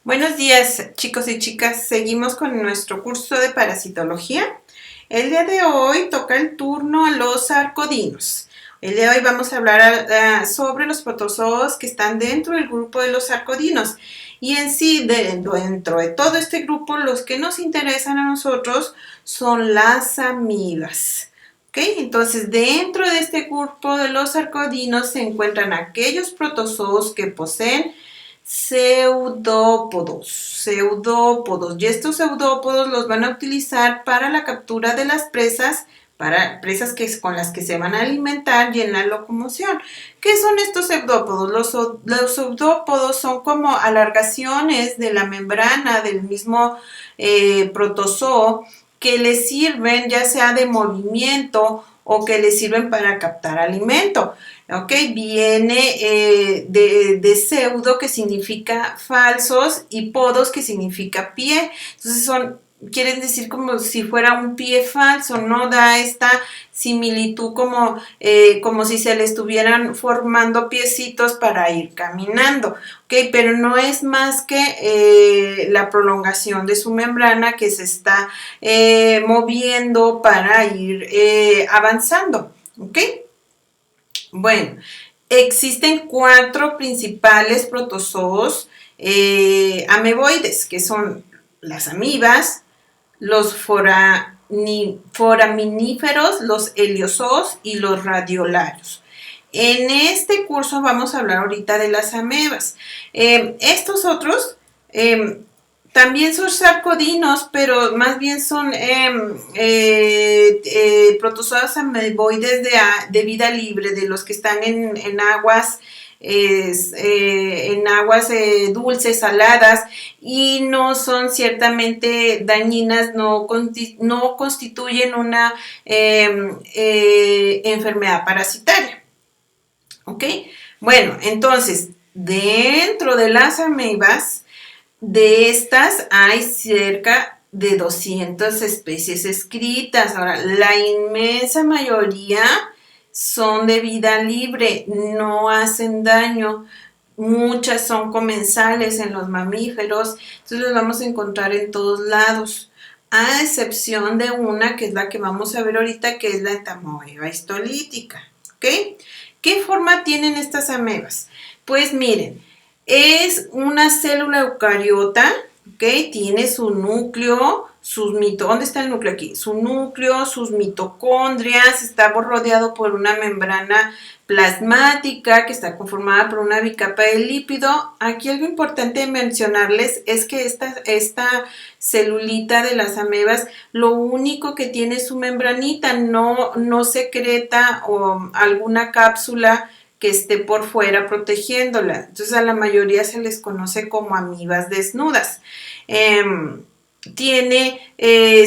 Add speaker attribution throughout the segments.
Speaker 1: Buenos días, chicos y chicas. Seguimos con nuestro curso de parasitología. El día de hoy toca el turno a los arcodinos. El día de hoy vamos a hablar sobre los protozoos que están dentro del grupo de los arcodinos. Y en sí, dentro de todo este grupo, los que nos interesan a nosotros son las amibas. ¿Okay? Entonces, dentro de este grupo de los arcodinos se encuentran aquellos protozoos que poseen pseudópodos, y estos pseudópodos los van a utilizar para la captura de las presas, para presas con las que se van a alimentar y en la locomoción. ¿Qué son estos pseudópodos? Los pseudópodos son como alargaciones de la membrana del mismo protozoo que les sirven ya sea de movimiento o que les sirven para captar alimento. ¿Ok? Viene de pseudo, que significa falsos, y podos, que significa pie. Entonces quieren decir como si fuera un pie falso, ¿no? Da esta similitud como si se le estuvieran formando piecitos para ir caminando, ¿ok? Pero no es más que la prolongación de su membrana que se está moviendo para ir avanzando, ¿ok? Bueno, existen 4 principales protozoos ameboides, que son las amibas, los foraminíferos, los heliozoos y los radiolarios. En este curso vamos a hablar ahorita de las amebas. Estos otros también son sarcodinos, pero más bien son protozoas ameboides de vida libre, de los que están en aguas dulces, saladas, y no son ciertamente dañinas, no constituyen una enfermedad parasitaria. ¿Ok? Bueno, entonces, dentro de las amebas, de estas hay cerca de 200 especies escritas. Ahora, la inmensa mayoría son de vida libre, no hacen daño. Muchas son comensales en los mamíferos, entonces los vamos a encontrar en todos lados, a excepción de una que es la que vamos a ver ahorita, que es la entamoeba histolítica. ¿Ok? ¿Qué forma tienen estas amebas? Pues miren, es una célula eucariota, ¿ok? Tiene su núcleo, ¿dónde está el núcleo aquí? Su núcleo, sus mitocondrias, está rodeado por una membrana plasmática que está conformada por una bicapa de lípido. Aquí algo importante mencionarles es que esta celulita de las amebas, lo único que tiene es su membranita, no secreta o alguna cápsula que esté por fuera protegiéndola. Entonces a la mayoría se les conoce como amibas desnudas. Tiene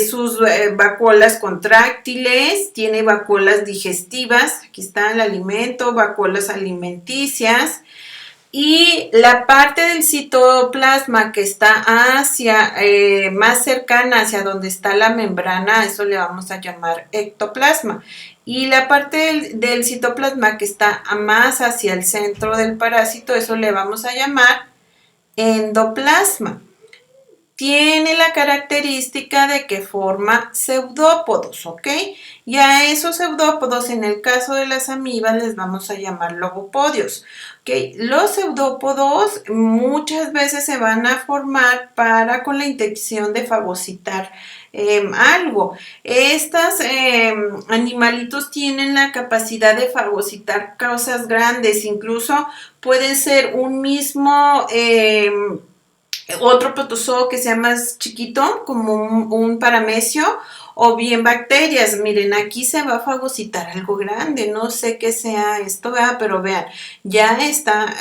Speaker 1: sus vacuolas contráctiles, tiene vacuolas digestivas, aquí está el alimento, vacuolas alimenticias, y la parte del citoplasma que está más cercana hacia donde está la membrana, eso le vamos a llamar ectoplasma. Y la parte del citoplasma que está más hacia el centro del parásito, eso le vamos a llamar endoplasma. Tiene la característica de que forma pseudópodos, ¿ok? Y a esos pseudópodos, en el caso de las amibas, les vamos a llamar logopodios, ¿ok? Los pseudópodos muchas veces se van a formar con la intención de fagocitar algo. Estos animalitos tienen la capacidad de fagocitar cosas grandes, incluso pueden ser un mismo otro protozoo que sea más chiquito, como un paramecio, o bien bacterias. Miren, aquí se va a fagocitar algo grande, no sé qué sea esto, ¿verdad? Pero vean, ya está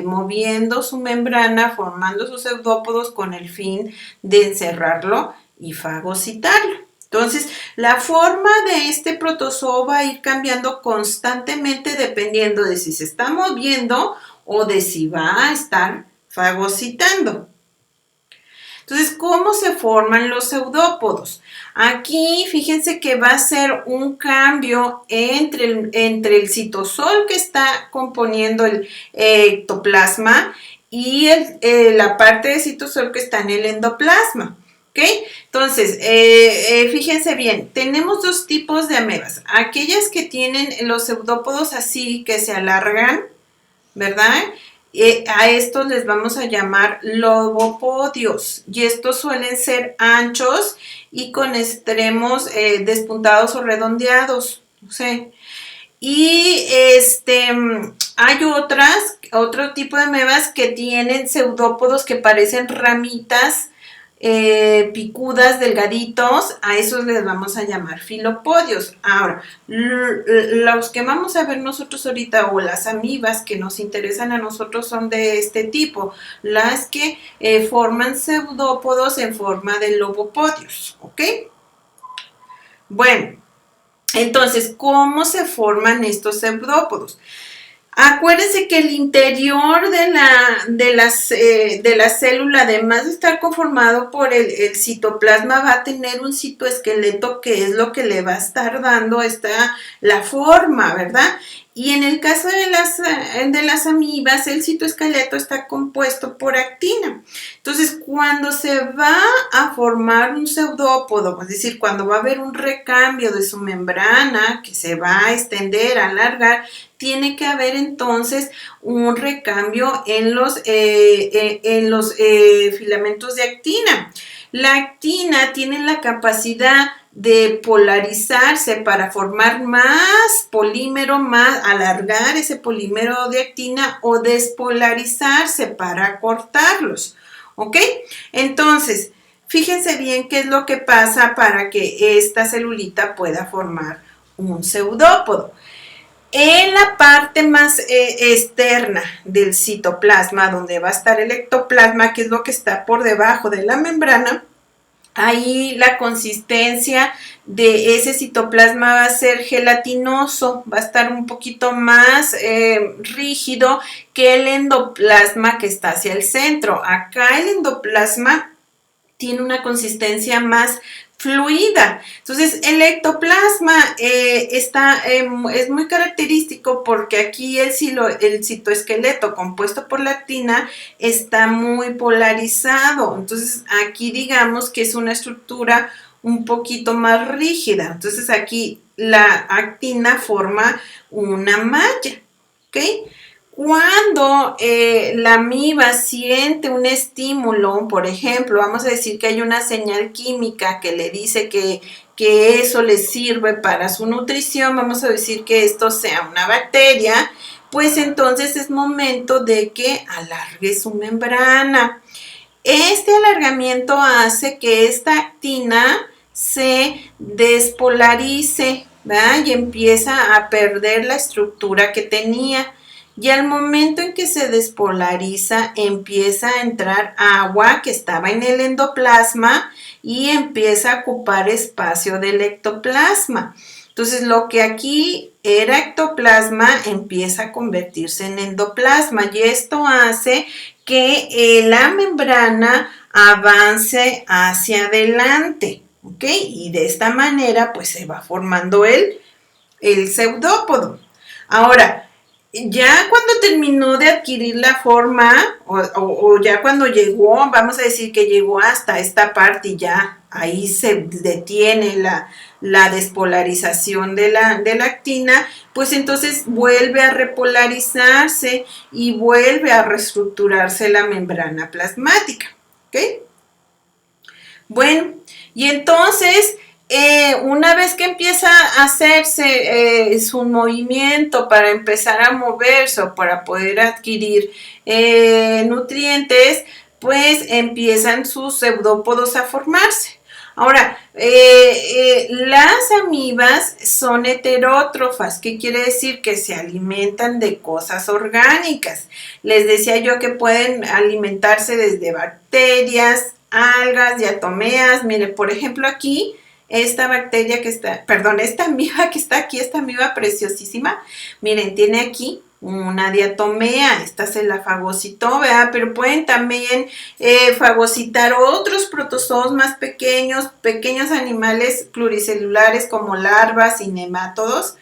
Speaker 1: moviendo su membrana, formando sus pseudópodos con el fin de encerrarlo y fagocitarlo. Entonces, la forma de este protozoo va a ir cambiando constantemente dependiendo de si se está moviendo o de si va a estar fagocitando. Entonces, ¿cómo se forman los pseudópodos? Aquí, fíjense que va a ser un cambio entre el citosol que está componiendo el ectoplasma y la parte de citosol que está en el endoplasma. ¿Ok? Entonces, fíjense bien, tenemos dos tipos de amebas. Aquellas que tienen los pseudópodos así, que se alargan, ¿verdad? A estos les vamos a llamar lobopodios, y estos suelen ser anchos y con extremos despuntados o redondeados. No sé. Y hay otro tipo de amebas que tienen pseudópodos que parecen ramitas picudas, delgaditos, a esos les vamos a llamar filopodios. Ahora, los que vamos a ver nosotros ahorita, o las amibas que nos interesan a nosotros, son de este tipo, las que forman pseudópodos en forma de lobopodios, ¿ok? Bueno, entonces, ¿cómo se forman estos pseudópodos? Acuérdense que el interior de la célula, además de estar conformado por el citoplasma, va a tener un citoesqueleto que es lo que le va a estar dando la forma, ¿verdad? Y en el caso de las amibas, el citoesqueleto está compuesto por actina. Entonces, cuando se va a formar un pseudópodo, es decir, cuando va a haber un recambio de su membrana que se va a extender, a alargar, tiene que haber entonces un recambio en los filamentos de actina. La actina tiene la capacidad de polarizarse para formar más polímero, más alargar ese polímero de actina, o despolarizarse para cortarlos, ¿ok? Entonces, fíjense bien qué es lo que pasa para que esta celulita pueda formar un pseudópodo. En la parte más externa del citoplasma, donde va a estar el ectoplasma, que es lo que está por debajo de la membrana, ahí la consistencia de ese citoplasma va a ser gelatinoso, va a estar un poquito más rígido que el endoplasma que está hacia el centro. Acá el endoplasma tiene una consistencia más fluida. Entonces, el ectoplasma es muy característico porque aquí el citoesqueleto compuesto por la actina está muy polarizado. Entonces, aquí digamos que es una estructura un poquito más rígida. Entonces, aquí la actina forma una malla, ¿ok? Cuando la amiba siente un estímulo, por ejemplo, vamos a decir que hay una señal química que le dice que eso le sirve para su nutrición, vamos a decir que esto sea una bacteria, pues entonces es momento de que alargue su membrana. Este alargamiento hace que esta actina se despolarice, ¿verdad? Y empieza a perder la estructura que tenía. Y al momento en que se despolariza, empieza a entrar agua que estaba en el endoplasma y empieza a ocupar espacio del ectoplasma. Entonces, lo que aquí era ectoplasma empieza a convertirse en endoplasma, y esto hace que la membrana avance hacia adelante, ¿ok? Y de esta manera, pues se va formando el pseudópodo. Ahora, ya cuando terminó de adquirir la forma, o ya cuando llegó, vamos a decir que llegó hasta esta parte y ya ahí se detiene la despolarización de la actina, pues entonces vuelve a repolarizarse y vuelve a reestructurarse la membrana plasmática, ¿ok? Bueno, y entonces una vez que empieza a hacerse su movimiento para empezar a moverse o para poder adquirir nutrientes, pues empiezan sus pseudópodos a formarse. Ahora, las amibas son heterótrofas. ¿Qué quiere decir? Que se alimentan de cosas orgánicas. Les decía yo que pueden alimentarse desde bacterias, algas, diatomeas. Miren, por ejemplo, aquí esta bacteria que está, perdón, esta amiba que está aquí, esta amiba preciosísima, miren, tiene aquí una diatomea, esta se la fagocitó, ¿verdad? Pero pueden también fagocitar otros protozoos más pequeños animales pluricelulares como larvas y nemátodos.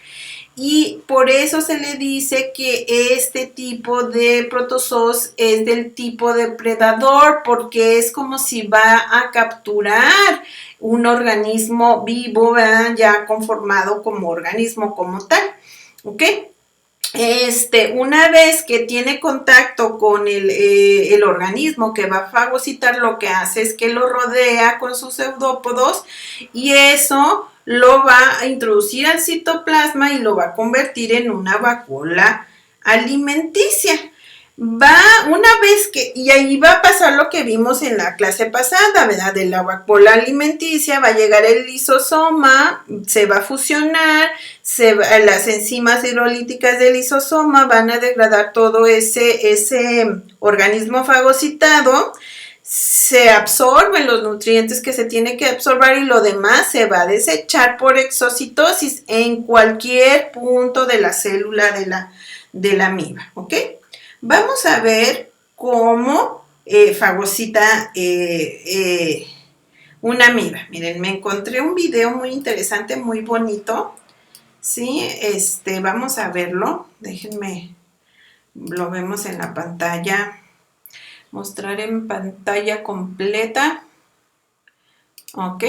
Speaker 1: y por eso se le dice que este tipo de protozoos es del tipo depredador, porque es como si va a capturar un organismo vivo, ¿verdad? Ya conformado como organismo como tal, ¿ok? Una vez que tiene contacto con el organismo que va a fagocitar, lo que hace es que lo rodea con sus pseudópodos y eso lo va a introducir al citoplasma y lo va a convertir en una vacuola alimenticia. Una vez que, y ahí va a pasar lo que vimos en la clase pasada, ¿verdad? De la vacuola alimenticia va a llegar el lisosoma, se va a fusionar, las enzimas hidrolíticas del lisosoma van a degradar todo ese organismo fagocitado, se absorben los nutrientes que se tiene que absorber y lo demás se va a desechar por exocitosis en cualquier punto de la célula de la amiba, ¿ok? Vamos a ver cómo fagocita una amiba. Miren, me encontré un video muy interesante, muy bonito. Sí, vamos a verlo. Déjenme, lo vemos en la pantalla. Mostrar en pantalla completa. Ok,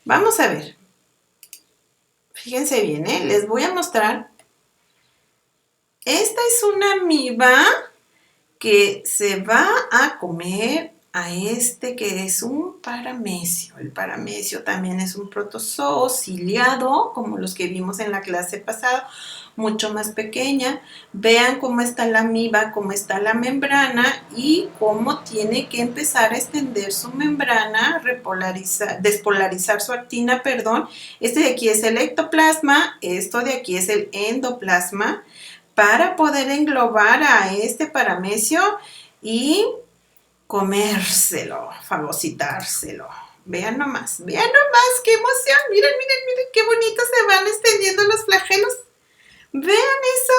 Speaker 1: vamos a ver. Fíjense bien, les voy a mostrar. Esta es una amiba que se va a comer a que es un paramecio. El paramecio también es un protozoo ciliado, como los que vimos en la clase pasada, mucho más pequeña. Vean cómo está la amiba, cómo está la membrana y cómo tiene que empezar a extender su membrana, despolarizar su actina, perdón. Este de aquí es el ectoplasma, esto de aquí es el endoplasma, para poder englobar a este paramecio y comérselo, fagocitárselo. Vean nomás, qué emoción. Miren, miren, miren, qué bonito se van extendiendo los flagelos. Vean eso,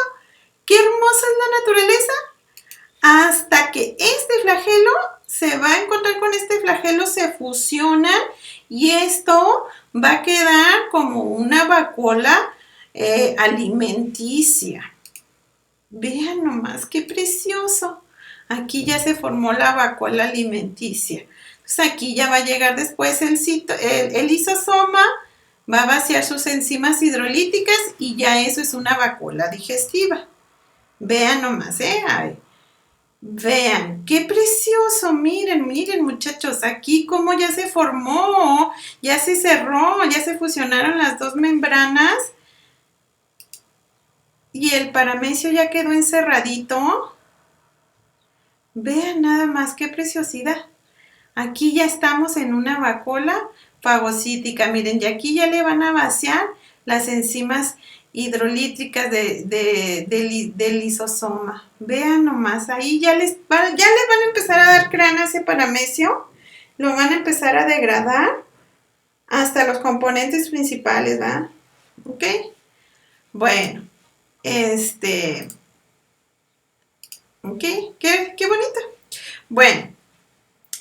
Speaker 1: qué hermosa es la naturaleza. Hasta que este flagelo se va a encontrar con este flagelo, se fusionan y esto va a quedar como una vacuola alimenticia. Vean nomás, qué precioso. Aquí ya se formó la vacuola alimenticia. Entonces aquí ya va a llegar después el lisosoma, va a vaciar sus enzimas hidrolíticas y ya eso es una vacuola digestiva. Vean nomás, Ay, vean, qué precioso. Miren, miren muchachos, aquí cómo ya se formó, ya se cerró, ya se fusionaron las dos membranas. Y el paramecio ya quedó encerradito. Vean nada más qué preciosidad. Aquí ya estamos en una vacuola fagocítica. Miren, y aquí ya le van a vaciar las enzimas hidrolíticas del lisosoma. Vean nomás, ahí ya les van a empezar a dar crana a ese paramecio. Lo van a empezar a degradar hasta los componentes principales, ¿va? ¿Ok? Bueno. Ok, qué bonito. Bueno,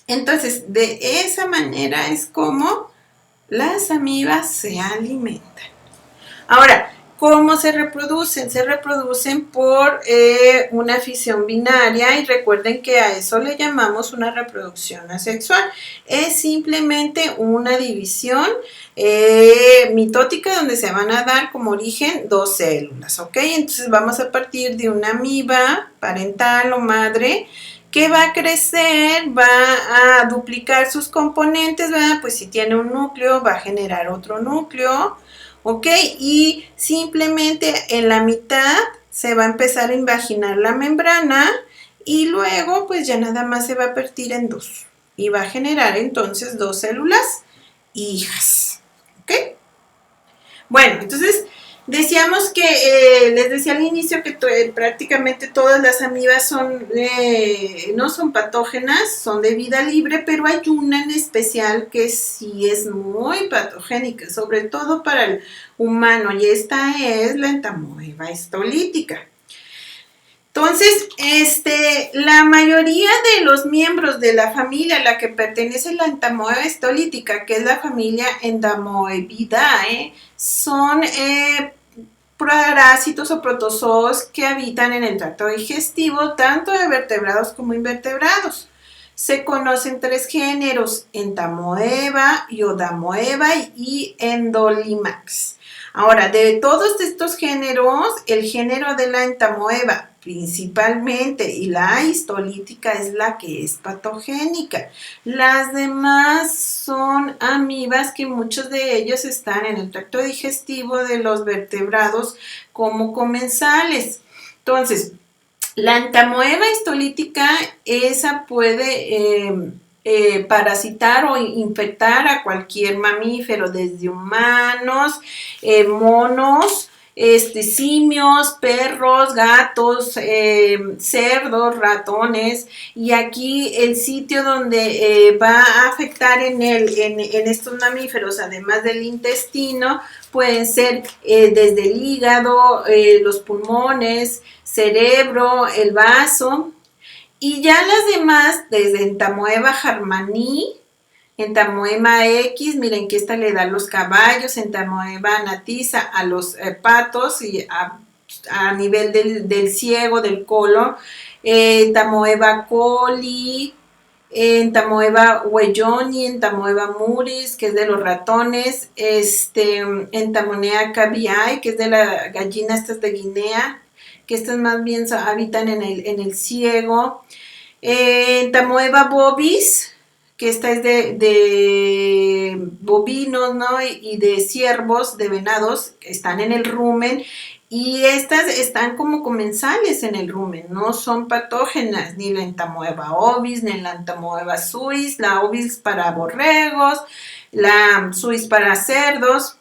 Speaker 1: entonces de esa manera es como las amibas se alimentan. Ahora, ¿cómo se reproducen? Se reproducen por una fisión binaria y recuerden que a eso le llamamos una reproducción asexual. Es simplemente una división mitótica donde se van a dar como origen dos células, ¿ok? Entonces vamos a partir de una amiba parental o madre que va a crecer, va a duplicar sus componentes, ¿verdad? Pues si tiene un núcleo va a generar otro núcleo, ¿ok? Y simplemente en la mitad se va a empezar a invaginar la membrana y luego pues ya nada más se va a partir en dos y va a generar entonces dos células hijas, ¿ok? Bueno, entonces decíamos que, les decía al inicio que prácticamente todas las amibas no son patógenas, son de vida libre, pero hay una en especial que sí es muy patogénica, sobre todo para el humano, y esta es la entamoeba histolítica. Entonces, la mayoría de los miembros de la familia a la que pertenece la entamoeba histolítica, que es la familia Entamoebidae, son parásitos o protozoos que habitan en el tracto digestivo, tanto de vertebrados como invertebrados. Se conocen 3 géneros: Entamoeba, Iodamoeba y Endolimax. Ahora, de todos estos géneros, el género de la entamoeba principalmente y la histolítica es la que es patogénica. Las demás son amibas que muchos de ellos están en el tracto digestivo de los vertebrados como comensales. Entonces, la entamoeba histolítica, esa puede parasitar o infectar a cualquier mamífero, desde humanos, monos, simios, perros, gatos, cerdos, ratones. Y aquí el sitio donde va a afectar en estos mamíferos, además del intestino, pueden ser desde el hígado, los pulmones, cerebro, el vaso. Y ya las demás, desde Entamoeba harmanii, Entamoeba X, miren que esta le da a los caballos, Entamoeba natisa a los patos y a nivel del ciego, del colon, Entamoeba coli, Entamoeba welloni, Entamoeba muris, que es de los ratones, Entamoeba cabiai, que es de la gallina estas de Guinea, que estas más bien habitan en el ciego, Entamoeba bovis, que esta es de bovinos, ¿no? Y de ciervos, de venados, que están en el rumen, y estas están como comensales en el rumen, no son patógenas, ni la Entamoeba ovis, ni la Entamoeba suis, la ovis para borregos, la suis para cerdos.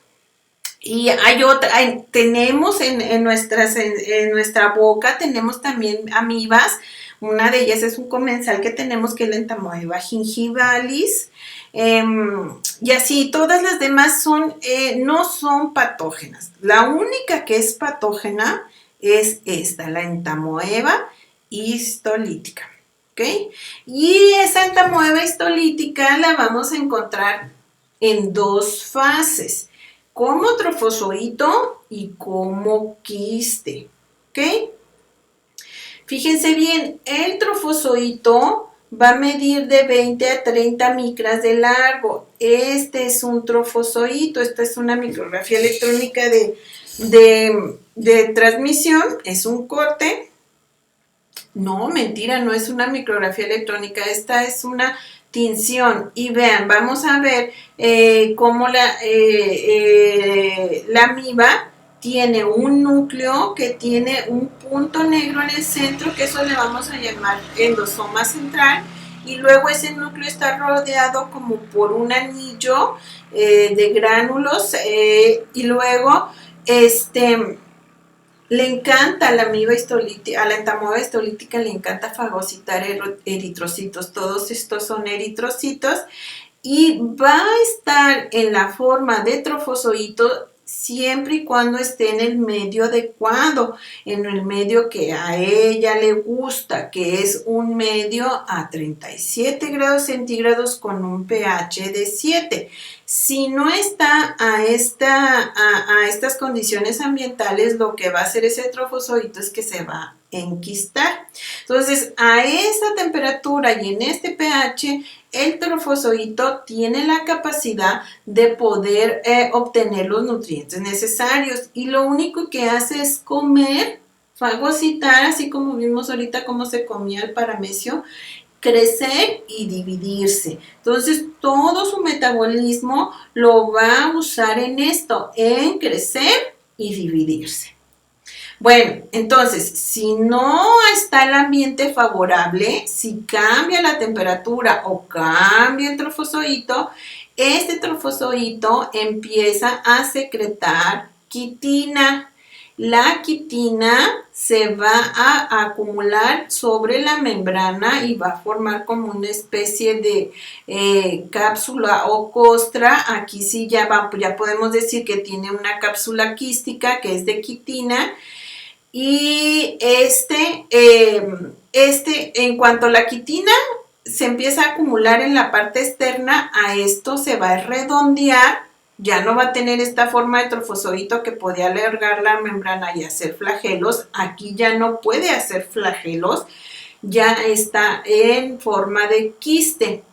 Speaker 1: Y hay otra, tenemos en nuestra boca, tenemos también amibas. Una de ellas es un comensal que tenemos, que es la Entamoeba gingivalis. Y así, todas las demás no son patógenas. La única que es patógena es esta, la Entamoeba histolítica. ¿Ok? Y esa Entamoeba histolítica la vamos a encontrar en 2 fases: como trofozoito y como quiste. ¿Ok? Fíjense bien, el trofozoito va a medir de 20 a 30 micras de largo. Este es un trofozoito, esta es una micrografía electrónica de transmisión, es un corte. No, mentira, no es una micrografía electrónica, esta es una tinción. Y vean, vamos a ver cómo la amiba tiene un núcleo que tiene un punto negro en el centro, que eso le vamos a llamar endosoma central, y luego ese núcleo está rodeado como por un anillo de gránulos, y luego le encanta a la amiba histolítica, a la entamoeba histolítica le encanta fagocitar eritrocitos. Todos estos son eritrocitos, y va a estar en la forma de trofozoito siempre y cuando esté en el medio adecuado, en el medio que a ella le gusta, que es un medio a 37 grados centígrados con un pH de 7. Si no está a estas condiciones ambientales, lo que va a hacer ese trofozoito es que se va a enquistar. Entonces, a esa temperatura y en este pH, el trofozoito tiene la capacidad de poder obtener los nutrientes necesarios, y lo único que hace es comer, fagocitar, así como vimos ahorita cómo se comía el paramecio, crecer y dividirse. Entonces, todo su metabolismo lo va a usar en esto, en crecer y dividirse. Bueno, entonces, si no está el ambiente favorable, si cambia la temperatura o cambia el trofozoito, este trofozoito empieza a secretar quitina. La quitina se va a acumular sobre la membrana y va a formar como una especie de cápsula o costra. Aquí sí ya podemos decir que tiene una cápsula quística, que es de quitina. Y en cuanto a la quitina se empieza a acumular en la parte externa, a esto se va a redondear ya no va a tener esta forma de trofozoito que podía alargar la membrana y hacer flagelos. Aquí ya no puede hacer flagelos, ya está en forma de quiste.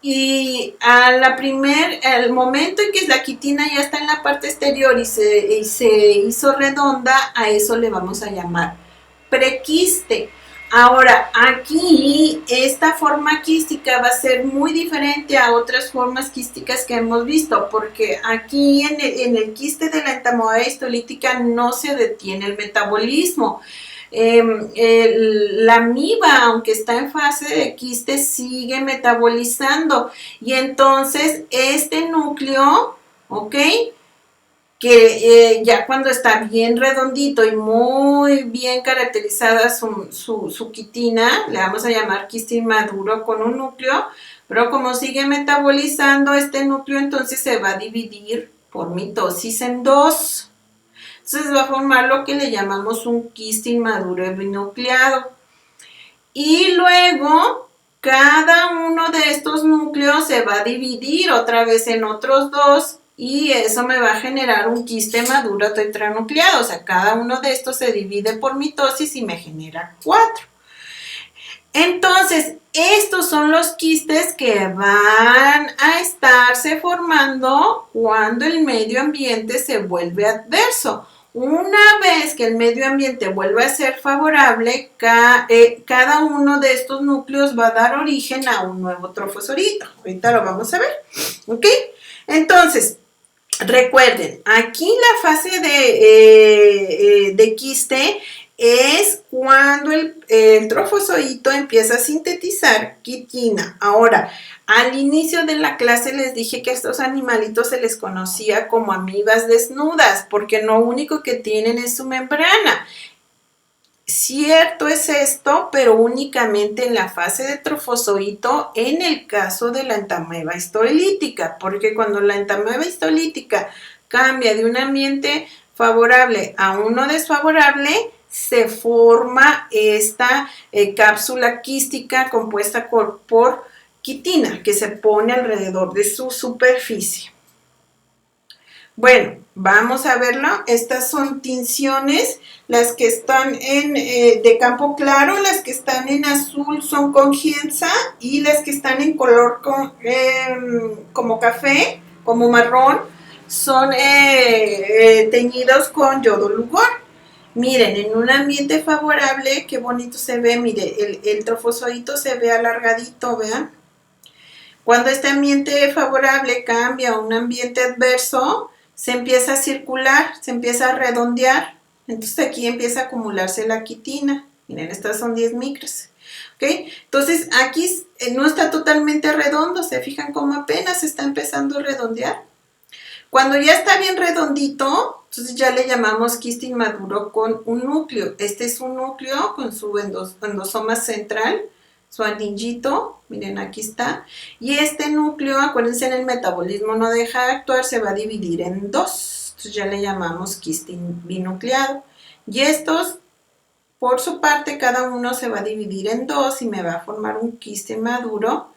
Speaker 1: Y al momento en que la quitina ya está en la parte exterior y se hizo redonda, a eso le vamos a llamar prequiste. Ahora, aquí esta forma quística va a ser muy diferente a otras formas quísticas que hemos visto, porque aquí en el quiste de la entamoeba histolítica no se detiene el metabolismo. La amiba, aunque está en fase de quiste, sigue metabolizando, y entonces este núcleo, ¿ok?, que ya cuando está bien redondito y muy bien caracterizada su quitina, le vamos a llamar quiste inmaduro con un núcleo, pero como sigue metabolizando este núcleo, entonces se va a dividir por mitosis en dos. Entonces va a formar lo que le llamamos un quiste inmaduro binucleado. Y luego cada uno de estos núcleos se va a dividir otra vez en otros dos, y eso me va a generar un quiste maduro tetranucleado. O sea, cada uno de estos se divide por mitosis y me genera 4. Entonces, estos son los quistes que van a estarse formando cuando el medio ambiente se vuelve adverso. Una vez que el medio ambiente vuelva a ser favorable, cada uno de estos núcleos va a dar origen a un nuevo trofosorito. Ahorita lo vamos a ver, ¿ok? Entonces, recuerden, aquí la fase de quiste es cuando el trofozoito empieza a sintetizar quitina. Ahora, al inicio de la clase les dije que a estos animalitos se les conocía como amibas desnudas, porque lo único que tienen es su membrana. Cierto es esto, pero únicamente en la fase de trofozoito en el caso de la entamoeba histolítica, porque cuando la entamoeba histolítica cambia de un ambiente favorable a uno desfavorable, se forma esta cápsula quística compuesta por quitina que se pone alrededor de su superficie. Bueno, vamos a verlo. Estas son tinciones. Las que están de campo claro, las que están en azul son con giemsa, y las que están en color como café, como marrón, son teñidos con yodo lugol. Miren, en un ambiente favorable, qué bonito se ve. Mire, el trofozoito se ve alargadito, ¿vean? Cuando este ambiente favorable cambia a un ambiente adverso, se empieza a circular, se empieza a redondear. Entonces aquí empieza a acumularse la quitina. Miren, estas son 10 micras. ¿Ok? Entonces aquí no está totalmente redondo. ¿Se fijan cómo apenas está empezando a redondear? Cuando ya está bien redondito, entonces ya le llamamos quiste inmaduro con un núcleo. Este es un núcleo con su endosoma central, su anillito, miren, aquí está. Y este núcleo, acuérdense, en el metabolismo no deja de actuar, se va a dividir en dos. Entonces ya le llamamos quiste binucleado. Y estos, por su parte, cada uno se va a dividir en dos y me va a formar un quiste maduro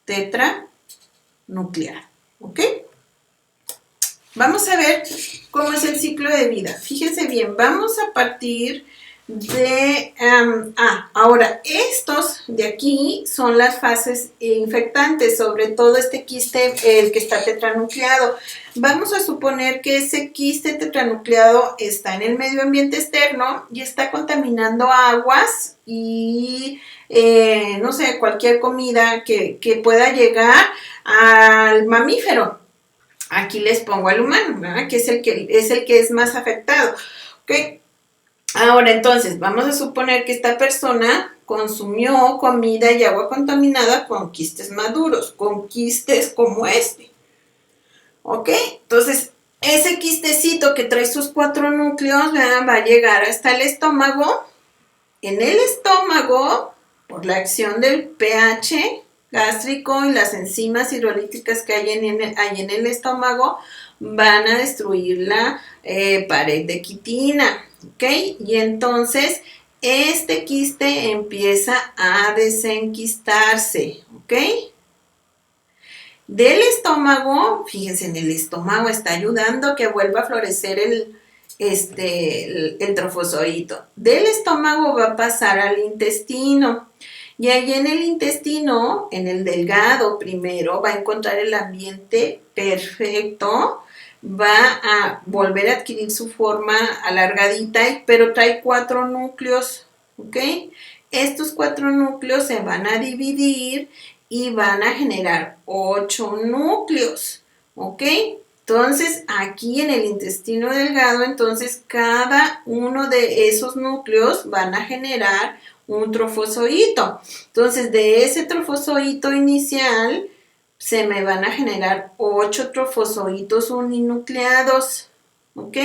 Speaker 1: tetranuclear. ¿Ok? Vamos a ver cómo es el ciclo de vida. Fíjense bien, vamos a partir de... ahora, estos de aquí son las fases infectantes, sobre todo este quiste, el que está tetranucleado. Vamos a suponer que ese quiste tetranucleado está en el medio ambiente externo y está contaminando aguas y, no sé, cualquier comida que pueda llegar al mamífero. Aquí les pongo al humano, ¿verdad? Que es el que es más afectado. ¿Ok? Ahora, entonces, vamos a suponer que esta persona consumió comida y agua contaminada con quistes maduros, con quistes como este. ¿Ok? Entonces, ese quistecito que trae sus 4 núcleos, ¿verdad?, va a llegar hasta el estómago. En el estómago, por la acción del pH gástrico y las enzimas hidrolíticas que hay en el estómago, van a destruir la pared de quitina, ¿ok? Y entonces este quiste empieza a desenquistarse, ¿ok? Del estómago, fíjense, en el estómago está ayudando a que vuelva a florecer el trofozoito. Del estómago va a pasar al intestino. Y ahí en el intestino, en el delgado primero, va a encontrar el ambiente perfecto, va a volver a adquirir su forma alargadita, pero trae 4 núcleos, ¿ok? Estos 4 núcleos se van a dividir y van a generar 8 núcleos, ¿ok? Entonces, aquí en el intestino delgado, entonces cada uno de esos núcleos van a generar un trofozoito. Entonces, de ese trofozoito inicial, se me van a generar 8 trofozoitos uninucleados, ¿ok?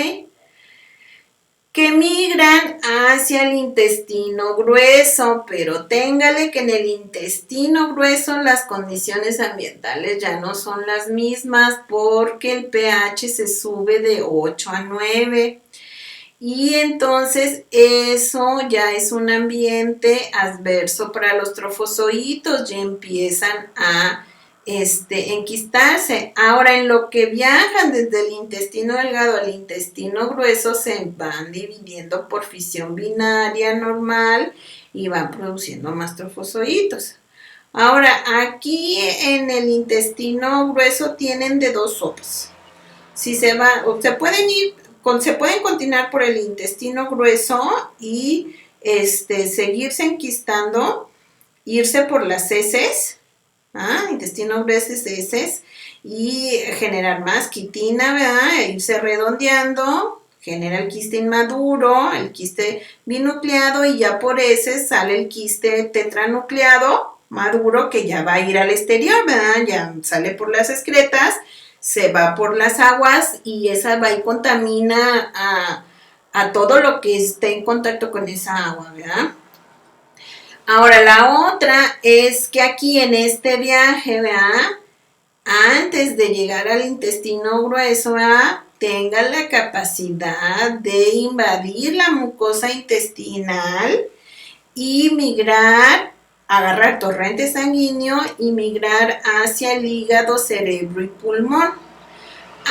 Speaker 1: Que migran hacia el intestino grueso, pero téngale que en el intestino grueso las condiciones ambientales ya no son las mismas porque el pH se sube de 8 a 9. Y entonces eso ya es un ambiente adverso para los trofozoitos, ya empiezan a enquistarse. Ahora, en lo que viajan desde el intestino delgado al intestino grueso, se van dividiendo por fisión binaria normal y van produciendo más trofozoitos. Ahora, aquí en el intestino grueso tienen de dos sopas. Si se pueden continuar por el intestino grueso y seguirse enquistando, irse por las heces, intestino grueso, heces, y generar más quitina, ¿verdad? E irse redondeando, genera el quiste inmaduro, el quiste binucleado, y ya por ese sale el quiste tetranucleado maduro, que ya va a ir al exterior, ¿verdad? Ya sale por las excretas, se va por las aguas y esa va y contamina a todo lo que esté en contacto con esa agua, ¿verdad? Ahora, la otra es que aquí en este viaje, ¿verdad? Antes de llegar al intestino grueso, ¿verdad? Tenga la capacidad de invadir la mucosa intestinal y migrar, agarrar torrente sanguíneo y migrar hacia el hígado, cerebro y pulmón.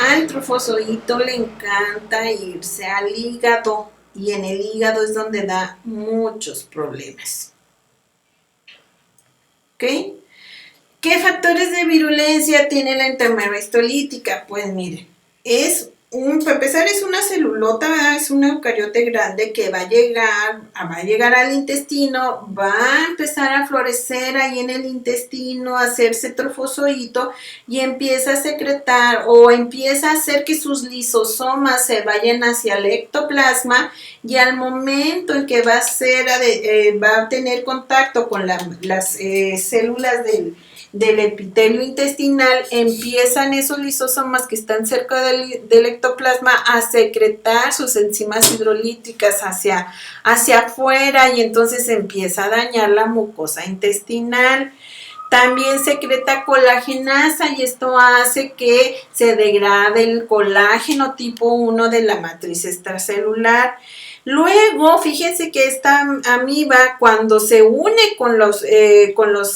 Speaker 1: Al trofozoito le encanta irse al hígado y en el hígado es donde da muchos problemas. ¿Ok? ¿Qué factores de virulencia tiene la enfermedad histolítica? Pues miren, para empezar es una celulota, ¿verdad? Es un eucariote grande que va a llegar al intestino, va a empezar a florecer ahí en el intestino, a hacerse trofozoito y empieza a secretar o empieza a hacer que sus lisosomas se vayan hacia el ectoplasma, y al momento en que va a tener contacto con las células del epitelio intestinal, empiezan esos lisosomas que están cerca del ectoplasma a secretar sus enzimas hidrolíticas hacia afuera, y entonces empieza a dañar la mucosa intestinal. También secreta colagenasa y esto hace que se degrade el colágeno tipo 1 de la matriz extracelular. Luego, fíjense que esta amiba, cuando se une con los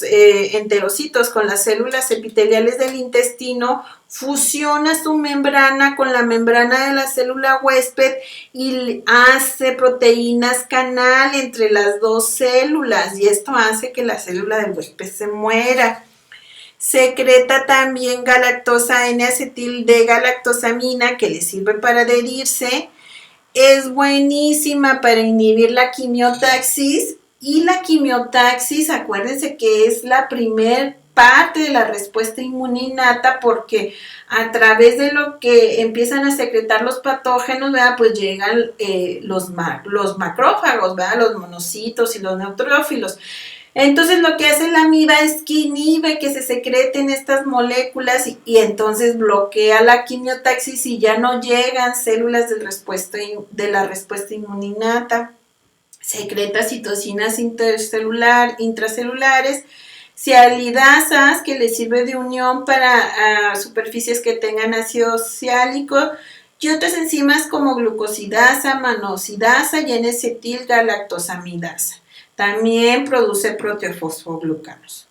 Speaker 1: enterocitos, con las células epiteliales del intestino, fusiona su membrana con la membrana de la célula huésped y hace proteínas canal entre las dos células, y esto hace que la célula del huésped se muera. Secreta también galactosa N-acetil-D-galactosamina, que le sirve para adherirse. Es buenísima para inhibir la quimiotaxis, y la quimiotaxis, acuérdense que es la primer parte de la respuesta inmunina, porque a través de lo que empiezan a secretar los patógenos, ¿verdad? Pues llegan los macrófagos, ¿verdad? Los monocitos y los neutrófilos. Entonces lo que hace la amiba es que inhibe que se secreten estas moléculas y entonces bloquea la quimiotaxis y ya no llegan células de la respuesta inmunina. Secreta citocinas intracelulares, sialidasas, que le sirve de unión para superficies que tengan ácido siálico, y otras enzimas como glucosidasa, manosidasa y N-acetil-galactosamidasa. También produce proteofosfoglucanos.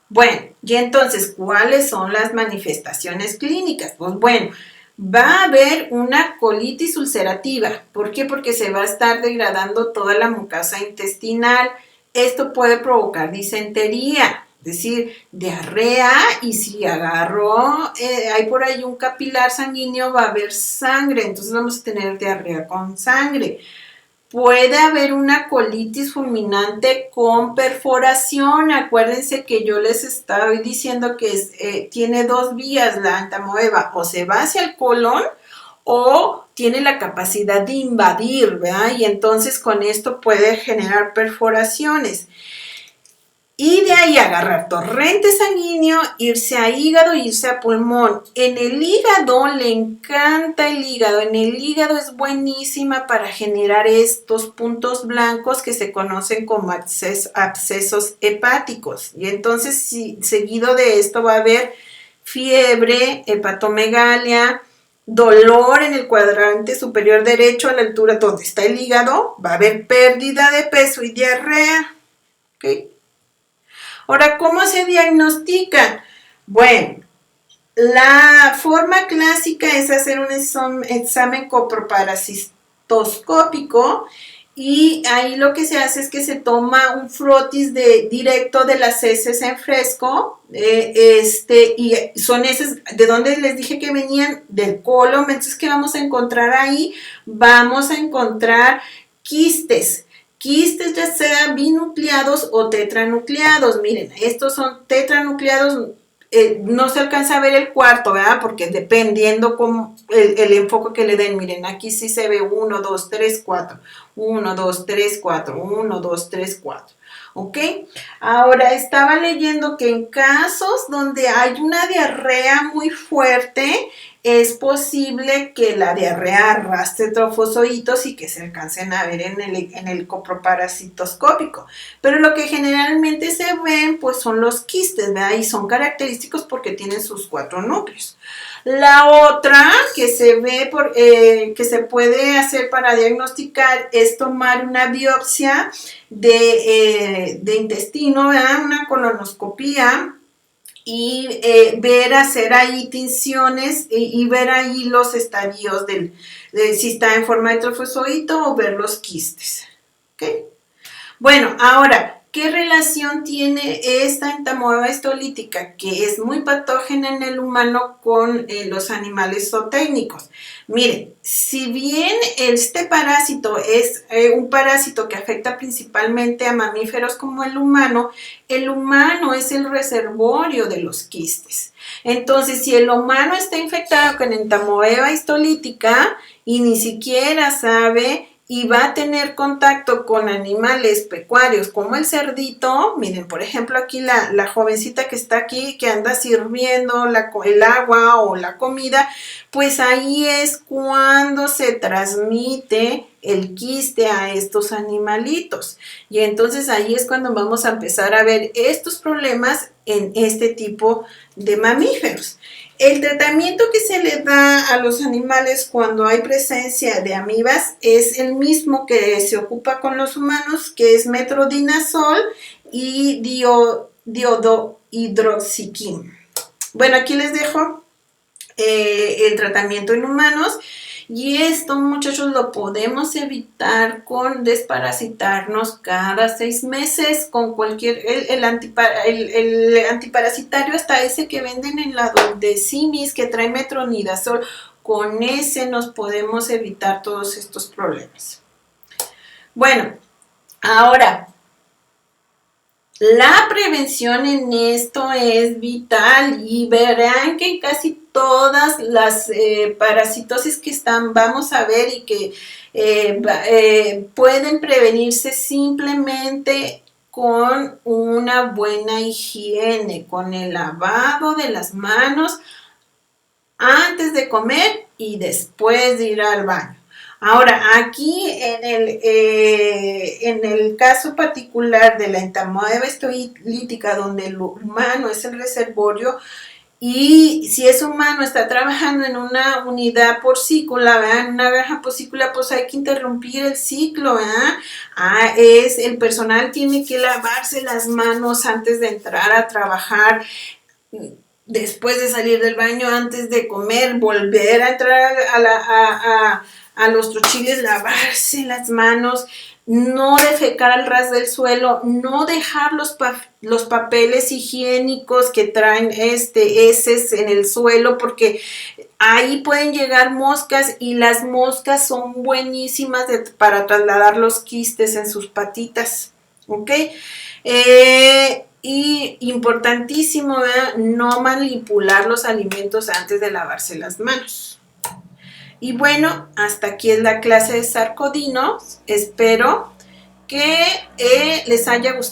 Speaker 1: Bueno, y entonces, ¿cuáles son las manifestaciones clínicas? Pues bueno, va a haber una colitis ulcerativa. ¿Por qué? Porque se va a estar degradando toda la mucosa intestinal. Esto puede provocar disentería, es decir, diarrea, y si agarró, hay por ahí un capilar sanguíneo, va a haber sangre, entonces vamos a tener diarrea con sangre. Puede haber una colitis fulminante con perforación. Acuérdense que yo les estaba diciendo que tiene dos vías la entamoeba, o se va hacia el colon o tiene la capacidad de invadir, ¿verdad? Y entonces con esto puede generar perforaciones. Y de ahí agarrar torrente sanguíneo, irse a hígado, irse a pulmón. En el hígado le encanta el hígado. En el hígado es buenísima para generar estos puntos blancos que se conocen como abscesos hepáticos. Y entonces, seguido de esto va a haber fiebre, hepatomegalia, dolor en el cuadrante superior derecho a la altura donde está el hígado. Va a haber pérdida de peso y diarrea. ¿Ok? Ahora, ¿cómo se diagnostica? Bueno, la forma clásica es hacer un examen coproparasitoscópico y ahí lo que se hace es que se toma un frotis directo de las heces en fresco, y son heces, ¿de dónde les dije que venían? Del colon. Entonces, ¿qué vamos a encontrar ahí? Vamos a encontrar quistes ya sean binucleados o tetranucleados. Miren, estos son tetranucleados. No se alcanza a ver el cuarto, ¿verdad? Porque dependiendo como el enfoque que le den. Miren, aquí sí se ve 1, 2, 3, 4. 1, 2, 3, 4. 1, 2, 3, 4. ¿Ok? Ahora, estaba leyendo que en casos donde hay una diarrea muy fuerte, es posible que la diarrea arrastre trofosoditos y que se alcancen a ver en el coproparasitoscópico. Pero lo que generalmente se ven, pues son los quistes, ¿verdad? Y son característicos porque tienen sus 4 núcleos. La otra que se ve, que se puede hacer para diagnosticar es tomar una biopsia de intestino, ¿verdad? Una colonoscopía, y hacer ahí tinciones y ver ahí los estadios de si está en forma de trofozoito o ver los quistes. ¿Ok? Bueno, ahora, ¿qué relación tiene esta entamoeba histolítica, que es muy patógena en el humano, con los animales zootécnicos? Miren, si bien este parásito es un parásito que afecta principalmente a mamíferos como el humano es el reservorio de los quistes. Entonces, si el humano está infectado con entamoeba histolítica y ni siquiera sabe, y va a tener contacto con animales pecuarios como el cerdito, miren, por ejemplo, aquí la jovencita que está aquí, que anda sirviendo el agua o la comida, pues ahí es cuando se transmite el quiste a estos animalitos. Y entonces ahí es cuando vamos a empezar a ver estos problemas en este tipo de mamíferos. El tratamiento que se le da a los animales cuando hay presencia de amibas es el mismo que se ocupa con los humanos, que es metronidazol y diodohidroxiquín. Bueno, aquí les dejo el tratamiento en humanos. Y esto, muchachos, lo podemos evitar con desparasitarnos cada 6 meses con cualquier, el antiparasitario, hasta ese que venden en la de Simis, que trae metronidazol. Con ese nos podemos evitar todos estos problemas. Bueno, ahora, la prevención en esto es vital, y verán que casi todas las parasitosis que vamos a ver y que pueden prevenirse simplemente con una buena higiene, con el lavado de las manos antes de comer y después de ir al baño. Ahora, aquí en el caso particular de la entamoeba histolítica, donde el humano es el reservorio, Y si es humano, está trabajando en una unidad porcícola, ¿verdad? En una granja porcícola, pues hay que interrumpir el ciclo, ¿verdad? El personal tiene que lavarse las manos antes de entrar a trabajar, después de salir del baño, antes de comer, volver a entrar a los trochiles, lavarse las manos, no defecar al ras del suelo, no dejar los papeles higiénicos que traen heces en el suelo, porque ahí pueden llegar moscas y las moscas son buenísimas para trasladar los quistes en sus patitas, ¿ok? Y importantísimo, ¿verdad? No manipular los alimentos antes de lavarse las manos. Y bueno, hasta aquí es la clase de sarcodinos. Espero que les haya gustado.